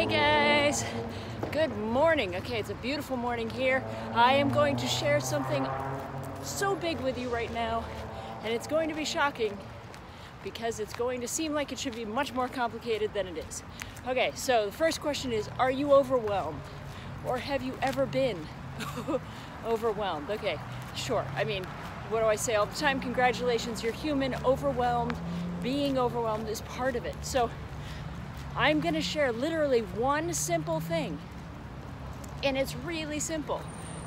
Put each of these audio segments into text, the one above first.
Hey guys, good morning. Okay, it's a beautiful morning here. I am going to share something so big with you right now, and it's going to be shocking because it's going to seem like it should be much more complicated than it is. Okay, so the first question is, are you overwhelmed? Or have you ever been overwhelmed? Okay, sure. I mean, what do I say all the time? Congratulations, you're human. Overwhelmed, being overwhelmed is part of it. So I'm going to share literally one simple thing, and it's really simple,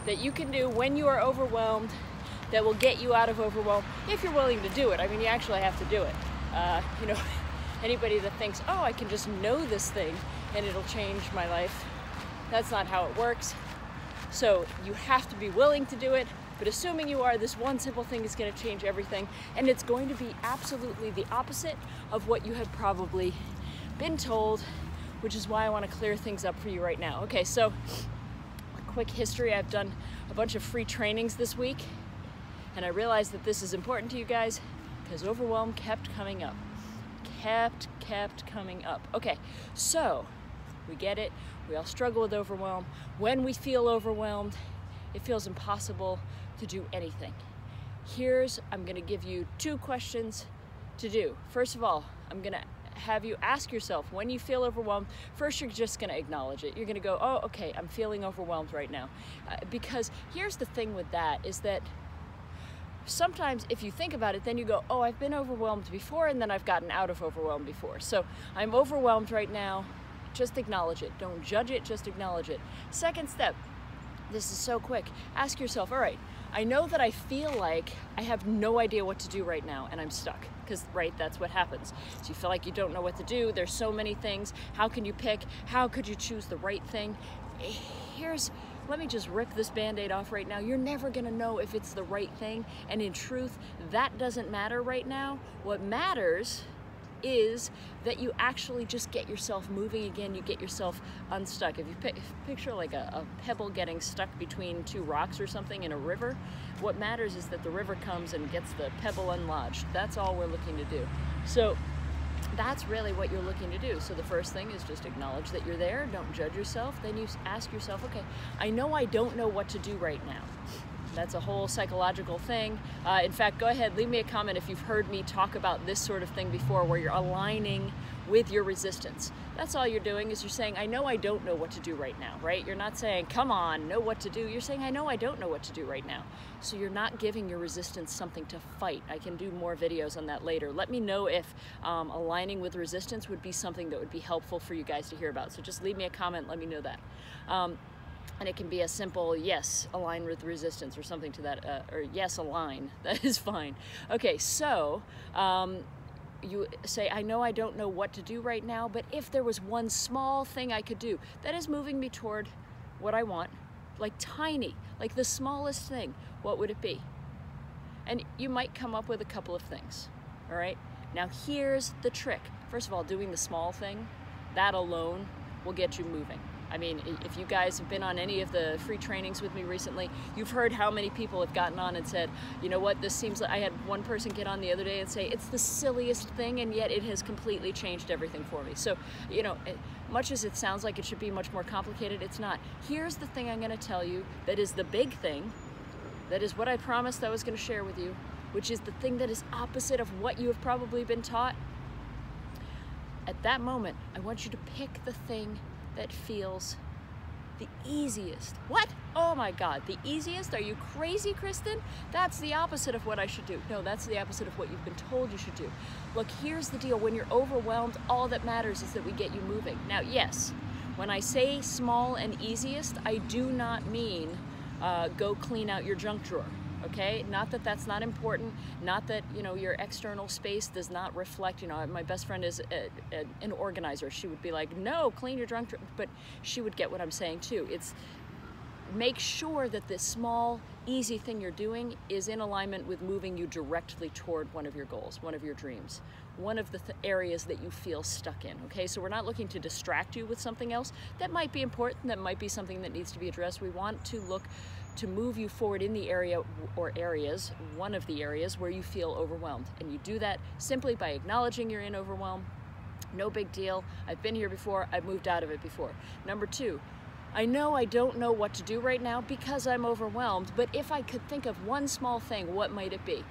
that you can do when you are overwhelmed that will get you out of overwhelm if you're willing to do it. I mean, you actually have to do it. Anybody that thinks, oh, I can just know this thing and it'll change my life, that's not how it works. So you have to be willing to do it, but assuming you are, this one simple thing is going to change everything, and it's going to be absolutely the opposite of what you had probably been told, which is why I want to clear things up for you right now. Okay, so a quick history. I've done a bunch of free trainings this week, and I realized that this is important to you guys because overwhelm kept coming up. Kept coming up. Okay, so we get it. We all struggle with overwhelm. When we feel overwhelmed, it feels impossible to do anything. I'm going to give you 2 questions to do. First of all, I'm going to have you ask yourself, when you feel overwhelmed, first you're just going to acknowledge it. You're going to go, oh, okay, I'm feeling overwhelmed right now. Because here's the thing with that, is that sometimes if you think about it, then you go, oh, I've been overwhelmed before, and then I've gotten out of overwhelm before. So I'm overwhelmed right now. Just acknowledge it. Don't judge it, just acknowledge it. Second step, this is so quick. Ask yourself, all right, I know that I feel like I have no idea what to do right now and I'm stuck, because, right, that's what happens. So you feel like you don't know what to do. There's so many things. How can you pick? How could you choose the right thing? Let me just rip this Band-Aid off right now. You're never gonna know if it's the right thing, and in truth, that doesn't matter right now. What matters is that you actually just get yourself moving again, you get yourself unstuck. If you picture like a pebble getting stuck between 2 rocks or something in a river, what matters is that the river comes and gets the pebble unlodged. That's all we're looking to do. So that's really what you're looking to do. So the first thing is just acknowledge that you're there, don't judge yourself. Then you ask yourself, okay, I know I don't know what to do right now. That's a whole psychological thing. In fact, go ahead, leave me a comment if you've heard me talk about this sort of thing before, where you're aligning with your resistance. That's all you're doing, is you're saying, I know I don't know what to do right now, right? You're not saying, come on, know what to do. You're saying, I know I don't know what to do right now. So you're not giving your resistance something to fight. I can do more videos on that later. Let me know if aligning with resistance would be something that would be helpful for you guys to hear about. So just leave me a comment, let me know that. And it can be a simple, yes, align with resistance, or something to that, or yes, align. That is fine. Okay, so you say, I know I don't know what to do right now, but if there was one small thing I could do that is moving me toward what I want, like tiny, like the smallest thing, what would it be? And you might come up with a couple of things, all right? Now here's the trick. First of all, doing the small thing, that alone will get you moving. I mean, if you guys have been on any of the free trainings with me recently, you've heard how many people have gotten on and said, you know what, this seems like, I had one person get on the other day and say, it's the silliest thing, and yet it has completely changed everything for me. So, much as it sounds like it should be much more complicated, it's not. Here's the thing I'm going to tell you that is the big thing, that is what I promised I was going to share with you, which is the thing that is opposite of what you have probably been taught. At that moment, I want you to pick the thing that feels the easiest. What? Oh my God, the easiest? Are you crazy, Kristen? That's the opposite of what I should do. No, that's the opposite of what you've been told you should do. Look, here's the deal. When you're overwhelmed, all that matters is that we get you moving. Now, yes, when I say small and easiest, I do not mean go clean out your junk drawer. Okay, not that that's not important, not that, your external space does not reflect, my best friend is an organizer. She would be like, no, clean your junk drawer, but she would get what I'm saying too. It's make sure that this small, easy thing you're doing is in alignment with moving you directly toward one of your goals, one of your dreams, one of the areas that you feel stuck in, okay? So we're not looking to distract you with something else. That might be important, that might be something that needs to be addressed. We want to look to move you forward in the area or areas, one of the areas where you feel overwhelmed. And you do that simply by acknowledging you're in overwhelm, No big deal. I've been here before. I've moved out of it before. Number 2, I know I don't know what to do right now because I'm overwhelmed, but if I could think of one small thing, what might it be?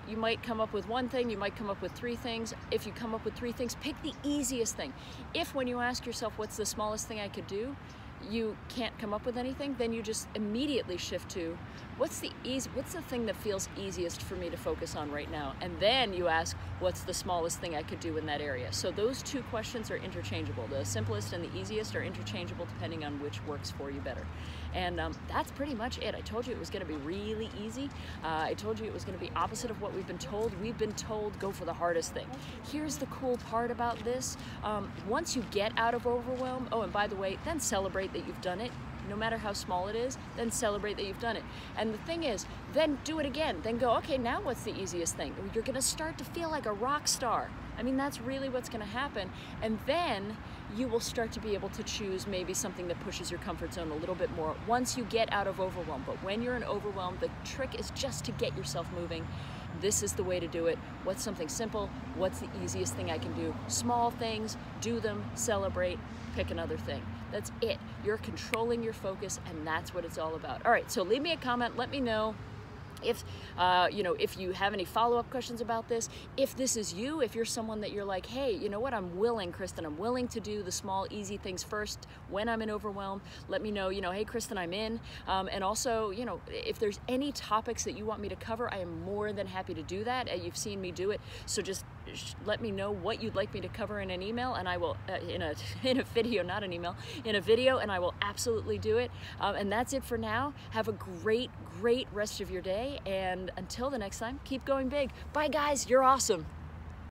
You might come up with one thing, you might come up with 3 things. If you come up with 3 things, pick the easiest thing. If when you ask yourself, what's the smallest thing I could do, you can't come up with anything, then you just immediately shift to, what's the thing that feels easiest for me to focus on right now? And then you ask, what's the smallest thing I could do in that area? So those 2 questions are interchangeable. The simplest and the easiest are interchangeable depending on which works for you better. And that's pretty much it. I told you it was going to be really easy. I told you it was going to be opposite of what we've been told. We've been told, go for the hardest thing. Here's the cool part about this. Once you get out of overwhelm, oh, and by the way, then celebrate that you've done it. No matter how small it is, then celebrate that you've done it. And the thing is, then do it again. Then go, okay, now what's the easiest thing? You're gonna start to feel like a rock star. I mean, that's really what's gonna happen. And then you will start to be able to choose maybe something that pushes your comfort zone a little bit more once you get out of overwhelm. But when you're in overwhelm, the trick is just to get yourself moving. This is the way to do it. What's something simple? What's the easiest thing I can do? Small things, do them, celebrate, pick another thing. That's it. You're controlling your focus, and that's what it's all about. All right, so leave me a comment. Let me know if if you have any follow-up questions about this. If this is you, if you're someone that you're like, hey, you know what, I'm willing, Kristen, I'm willing to do the small, easy things first when I'm in overwhelm. Let me know, hey, Kristen, I'm in. And also, if there's any topics that you want me to cover, I am more than happy to do that. You've seen me do it, so just let me know what you'd like me to cover in an email, and I will, in a video, not an email, in a video, and I will absolutely do it. And that's it for now. Have a great rest of your day, and until the next time, keep going big. Bye guys, you're awesome.